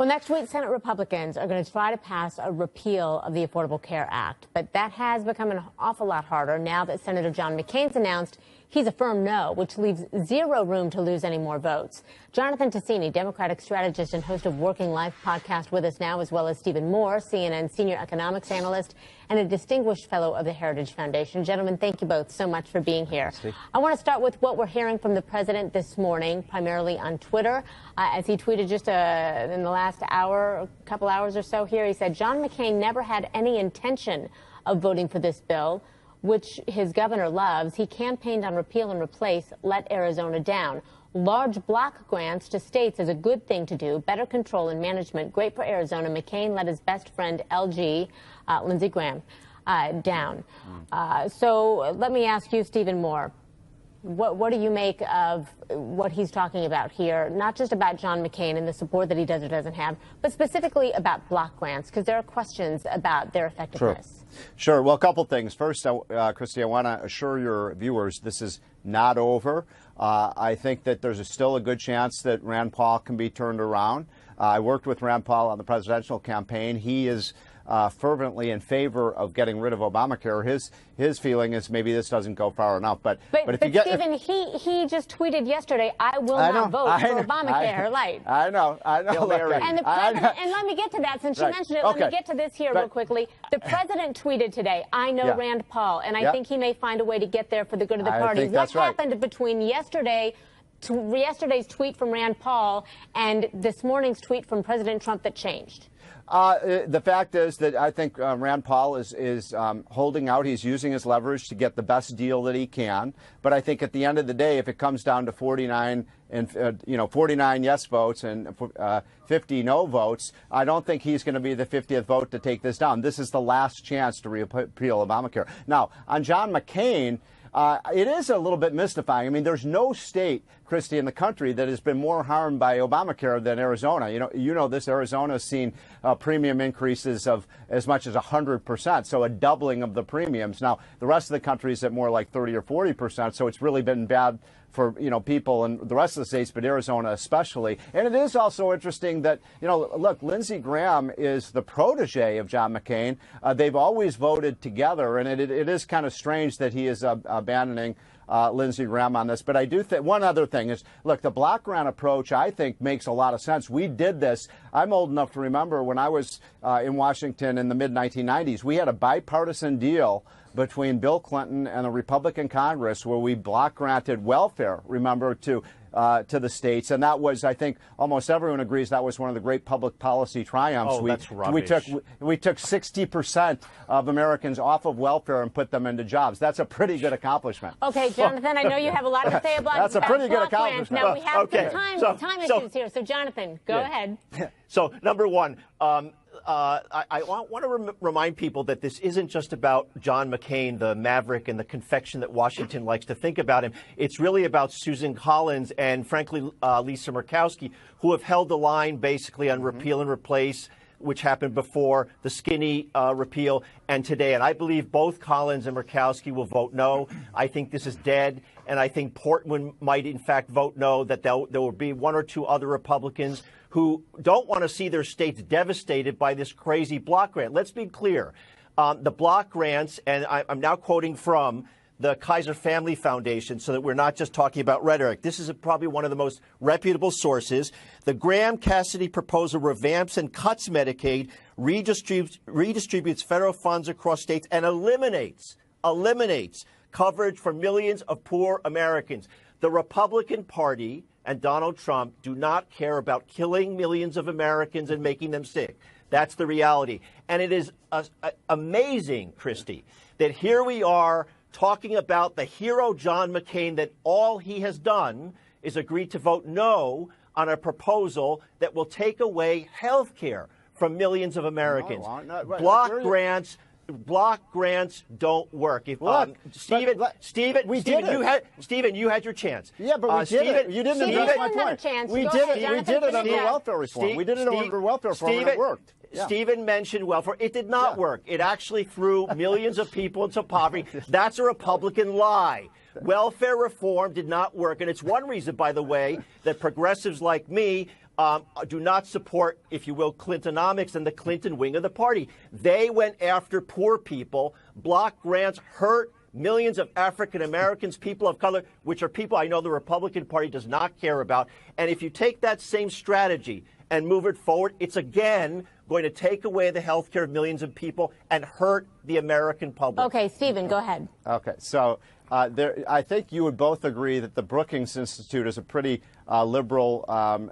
Well, next week, Senate Republicans are going to try to pass a repeal of the Affordable Care Act. But that has become an awful lot harder now that Senator John McCain's announced he's a firm no, which leaves zero room to lose any more votes. Jonathan Tassini, Democratic strategist and host of Working Life podcast, with us now, as well as Stephen Moore, CNN senior economics analyst and a distinguished fellow of the Heritage Foundation. Gentlemen, thank you both so much for being here. I want to start with what we're hearing from the president this morning, primarily on Twitter. As he tweeted just in the last hour, a couple hours or so here, he said John McCain never had any intention of voting for this bill, which his governor loves. He campaigned on repeal and replace, let Arizona down. Large block grants to states is a good thing to do. Better control and management, great for Arizona. McCain let his best friend, LG, Lindsey Graham, down. So let me ask you, Stephen Moore, what do you make of what he's talking about here? Not just about John McCain and the support that he does or doesn't have, but specifically about block grants, because there are questions about their effectiveness. Sure. Well, a couple things. First, Christy, I want to assure your viewers this is not over. I think that there's still a good chance that Rand Paul can be turned around. I worked with Rand Paul on the presidential campaign. He is fervently in favor of getting rid of Obamacare. His feeling is maybe this doesn't go far enough. But if you get, Stephen, he just tweeted yesterday, I will not vote for Obamacare light. I know. And the president, and let me get to that since you mentioned it. Let me get to this here real quickly. The president tweeted today, I know Rand Paul, and I think he may find a way to get there for the good of the party. What happened between yesterday's tweet from Rand Paul and this morning's tweet from President Trump that changed? The fact is that I think Rand Paul is holding out. He's using his leverage to get the best deal that he can. But I think at the end of the day, if it comes down to 49 yes votes and 50 no votes, I don't think he's going to be the 50th vote to take this down. This is the last chance to repeal Obamacare. Now, on John McCain, it is a little bit mystifying. I mean, there's no state, Christy, in the country that has been more harmed by Obamacare than Arizona. You know this. Arizona has seen premium increases of as much as 100%, so a doubling of the premiums. Now, the rest of the country is at more like 30 or 40%, so it's really been bad for people in the rest of the states, but Arizona especially. And it is also interesting that look, Lindsey Graham is the protege of John McCain. They've always voted together, and it is kind of strange that he is abandoning Lindsey Graham on this. But I do think one other thing is, look, the block grant approach, I think, makes a lot of sense. We did this. I'm old enough to remember when I was in Washington in the mid-1990s, we had a bipartisan deal between Bill Clinton and the Republican Congress where we block granted welfare, remember, to the states. And that was, I think, almost everyone agrees that was one of the great public policy triumphs. That's rubbish. We took 60% of Americans off of welfare and put them into jobs. That's a pretty good accomplishment. Okay, Jonathan, I know you have a lot to say about that's a pretty good accomplishment. Now, we have some time issues here. So, Jonathan, go ahead. So, number one, I want to remind people that this isn't just about John McCain, the maverick and the confection that Washington likes to think about him. It's really about Susan Collins and, frankly, Lisa Murkowski, who have held the line basically on repeal and replace, which happened before the skinny repeal and today. And I believe both Collins and Murkowski will vote no. I think this is dead. And I think Portman might, in fact, vote no, that there will be one or two other Republicans who don't want to see their states devastated by this crazy block grant. Let's be clear. The block grants, and I'm now quoting from the Kaiser Family Foundation so that we're not just talking about rhetoric. This is probably one of the most reputable sources. The Graham-Cassidy proposal revamps and cuts Medicaid, redistributes federal funds across states, and eliminates coverage for millions of poor Americans. The Republican Party and Donald Trump do not care about killing millions of Americans and making them sick. That's the reality. And it is amazing, Christy, that here we are talking about the hero John McCain, that all he has done is agreed to vote no on a proposal that will take away health care from millions of Americans. Block grants don't work. If Stephen, you had your chance. Yeah, but we did it. You didn't address my point. We did it under welfare reform. We did it under welfare reform, and it worked. Stephen mentioned welfare. It did not work. It actually threw millions of people into poverty. That's a Republican lie. Welfare reform did not work. And it's one reason, by the way, that progressives like me do not support, if you will, Clintonomics and the Clinton wing of the party. They went after poor people. Block grants hurt millions of African Americans, people of color, which are people I know the Republican Party does not care about. And if you take that same strategy and move it forward, it's again going to take away the health care of millions of people and hurt the American public. Okay, Stephen, go ahead. Okay, so I think you would both agree that the Brookings Institute is a pretty liberal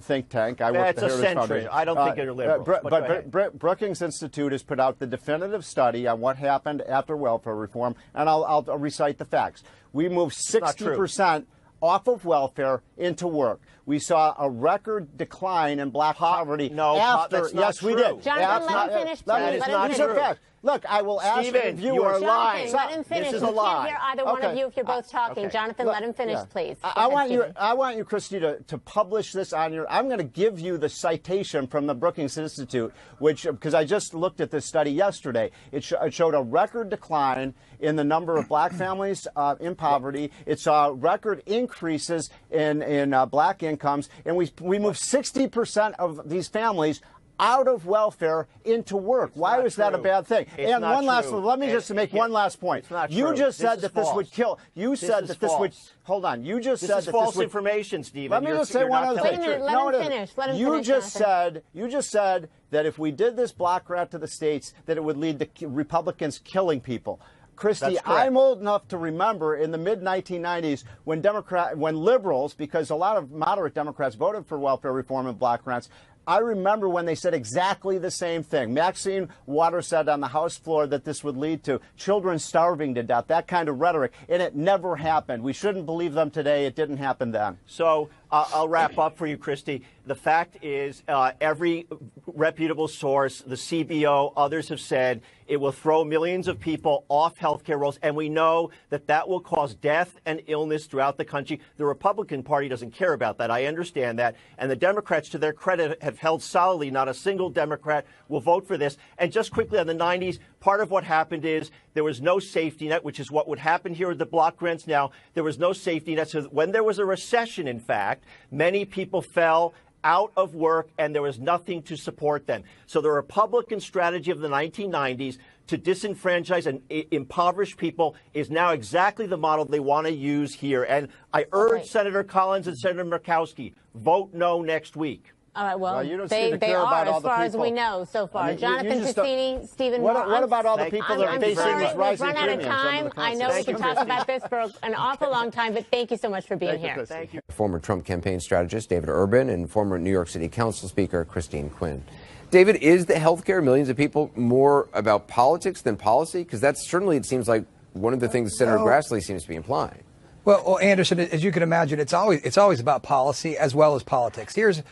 think tank. It's a centrist. I don't think they're liberal. But Brookings Institute has put out the definitive study on what happened after welfare reform, and I'll recite the facts. We moved 60% off of welfare into work. We saw a record decline in black poverty. That's not true. We did. Jonathan, let him finish, please. Let him finish. Look, I will ask Stephen, viewers. You are lying. Let him finish. This is a lie. We can't hear either one of you if you're both talking. Okay. Jonathan, let him finish, please. I want you, Christy, to publish this on your. I'm going to give you the citation from the Brookings Institute, because I just looked at this study yesterday. It showed a record decline in the number of black families in poverty. It saw record increases in black incomes, and we moved 60% of these families out of welfare into work. Why was that a bad thing? And one last, let me just make one last point. You just said that this would kill. You said that this would. Hold on. You just said that this would. This is false information, Stephen. Let me just say one other thing. Wait a minute. Let him finish. Let him finish. You just said that if we did this block grant to the states, that it would lead to Republicans killing people. Christy, I'm old enough to remember in the mid-1990s when liberals, because a lot of moderate Democrats voted for welfare reform and block grants, I remember when they said exactly the same thing. Maxine Waters said on the House floor that this would lead to children starving to death, that kind of rhetoric, and it never happened. We shouldn't believe them today. It didn't happen then. So I'll wrap up for you, Christy. The fact is every reputable source, the CBO, others have said it will throw millions of people off healthcare rolls, and we know that that will cause death and illness throughout the country. The Republican Party doesn't care about that. I understand that. And the Democrats, to their credit, have held solidly. Not a single Democrat will vote for this. And just quickly on the 90s, part of what happened is there was no safety net, which is what would happen here with the block grants now. There was no safety net. So when there was a recession, in fact, many people fell out of work and there was nothing to support them. So the Republican strategy of the 1990s to disenfranchise and impoverish people is now exactly the model they want to use here. And I urge Senator Collins and Senator Murkowski, vote no next week. All right, well, you don't they care are, about all as the far as people. we know so far. I mean, Jonathan Cassini, Stephen What Moore. about all the people that are facing these rising We've run out of premiums time. I know we could talk about this for an awful long time, but thank you so much for being here. Thank you. Former Trump campaign strategist David Urban and former New York City Council Speaker Christine Quinn. David, is the healthcare of millions of people more about politics than policy? Because that's certainly, it seems like, one of the things Senator Grassley seems to be implying. Well, Anderson, as you can imagine, it's always about policy as well as politics. Here's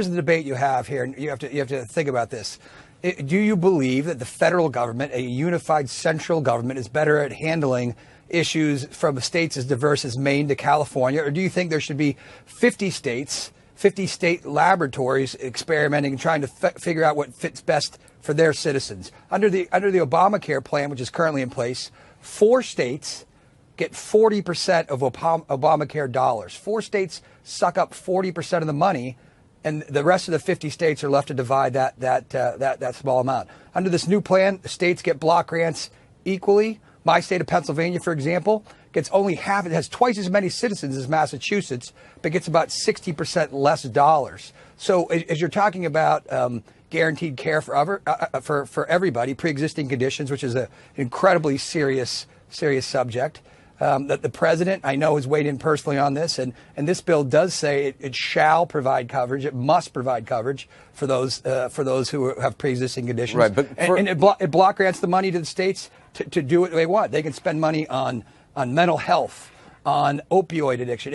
the debate you have here, and you have to think about this. Do you believe that the federal government, a unified central government, is better at handling issues from states as diverse as Maine to California, or do you think there should be 50 states, 50 state laboratories experimenting and trying to figure out what fits best for their citizens? Under the Obamacare plan, which is currently in place, 4 states get 40% of Obamacare dollars. 4 states suck up 40% of the money, and the rest of the 50 states are left to divide that small amount. Under this new plan, the states get block grants equally. My state of Pennsylvania, for example, gets only half. It has twice as many citizens as Massachusetts, but gets about 60% less dollars. So as you're talking about guaranteed care for everybody, pre-existing conditions, which is an incredibly serious subject. That the president, I know, has weighed in personally on this, and this bill does say it shall provide coverage. It must provide coverage for those who have pre-existing conditions. Right, but it block grants the money to the states to do what they want. They can spend money on mental health, on opioid addiction,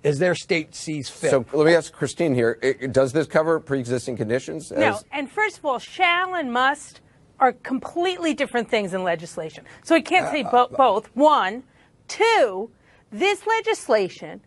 as their state sees fit. So let me ask Christine here: does this cover pre-existing conditions? No, and first of all, shall and must are completely different things in legislation. So it can't say both. 1. 2, this legislation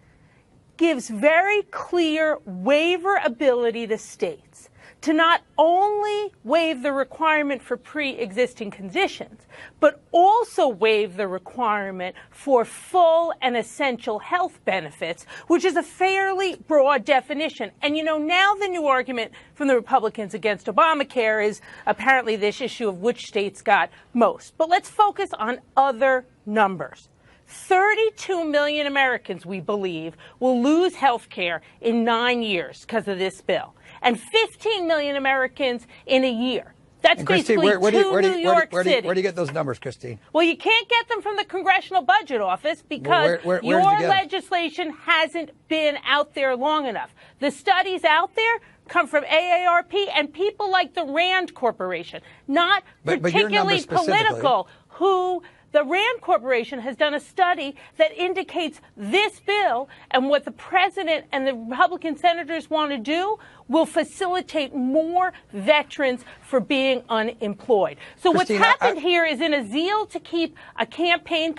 gives very clear waiver ability to states to not only waive the requirement for pre-existing conditions, but also waive the requirement for full and essential health benefits, which is a fairly broad definition. And, now the new argument from the Republicans against Obamacare is apparently this issue of which states got most. But let's focus on other numbers. 32 million Americans, we believe, will lose health care in 9 years because of this bill, and 15 million Americans in a year. That's Christine, basically where New York City. Where do you get those numbers, Christine? Well, you can't get them from the Congressional Budget Office because where did your you get them? legislation hasn't been out there long enough. The studies out there come from AARP and people like the Rand Corporation, not particularly political, who the Rand Corporation has done a study that indicates this bill and what the president and the Republican senators want to do will facilitate more veterans for being unemployed. So Christine, what's happened here is in a zeal to keep a campaign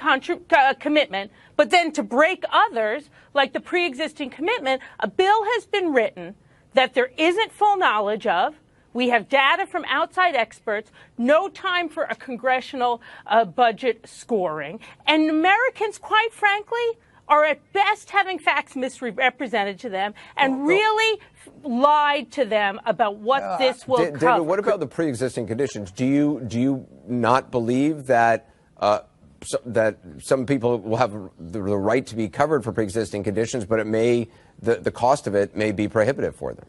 commitment, but then to break others, like the pre-existing commitment, a bill has been written that there isn't full knowledge of. We have data from outside experts, no time for a congressional budget scoring, and Americans, quite frankly, are at best having facts misrepresented to them and really lied to them about what this will cover. David, what about the pre-existing conditions? Do you not believe that that some people will have the right to be covered for pre-existing conditions, but the cost of it may be prohibitive for them?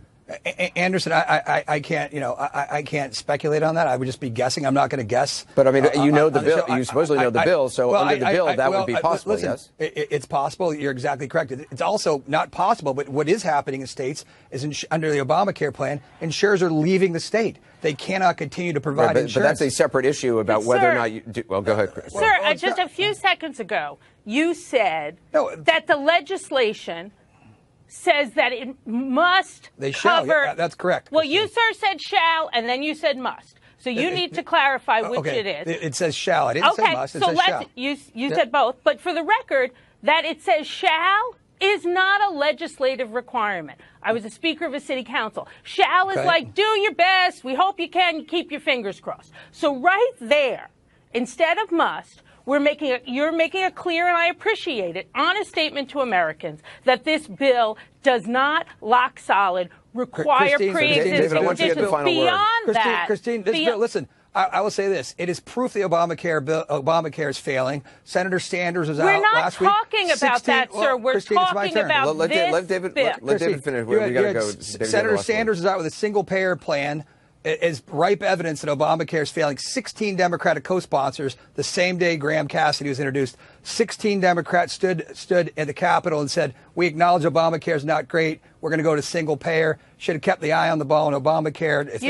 Anderson, I can't, I can't speculate on that. I would just be guessing. I'm not going to guess. But I mean, the bill. You supposedly know the bill, so under the bill, that would be possible. Listen, yes, it's possible. You're exactly correct. It's also not possible. But what is happening in states is under the Obamacare plan, insurers are leaving the state. They cannot continue to provide insurance. But that's a separate issue about whether or not you do. Well, go ahead, Chris. Sir, just a few seconds ago, you said that the legislation says that it must they shall. cover. Yeah, that's correct. Well, you, sir, said shall, and then you said must. So you need to clarify which it is. It says shall. I didn't say must. It says shall. You said both. But for the record, that it says shall is not a legislative requirement. I was a speaker of a city council. Shall is like, do your best. We hope you can. Keep your fingers crossed. So right there, instead of must, you're making a clear, and I appreciate it, honest statement to Americans that this bill does not lock solid require pre-existing conditions. Beyond that, Christine, this bill, listen. I will say this. It is proof the Obamacare is failing. Senator Sanders was out last week. We're not talking about that, sir. We're talking about this bill. Let David finish. We got to go. Senator Sanders is out with a single-payer plan. Is ripe evidence that Obamacare is failing. 16 Democratic co-sponsors, the same day Graham Cassidy was introduced, 16 Democrats stood at the Capitol and said, we acknowledge Obamacare is not great. We're going to go to single payer. Should have kept the eye on the ball on Obamacare. If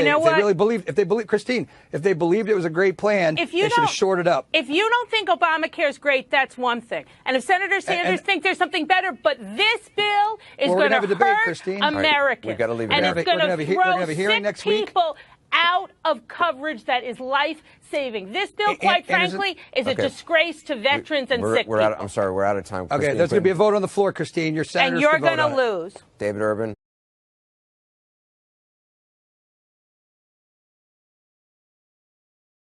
they believe, Christine, if they believed it was a great plan, they should have shored it up. If you don't think Obamacare is great, that's one thing. And if Senator Sanders thinks there's something better, but this bill is going to hurt Americans. We've got to leave it and there. it's going to throw sick people out of coverage that is life-saving. This bill, quite frankly, is a disgrace to veterans and sick people. I'm sorry, we're out of time. Okay, there's going to be a vote on the floor, Christine. You're senator. And you're going to lose. David Urban.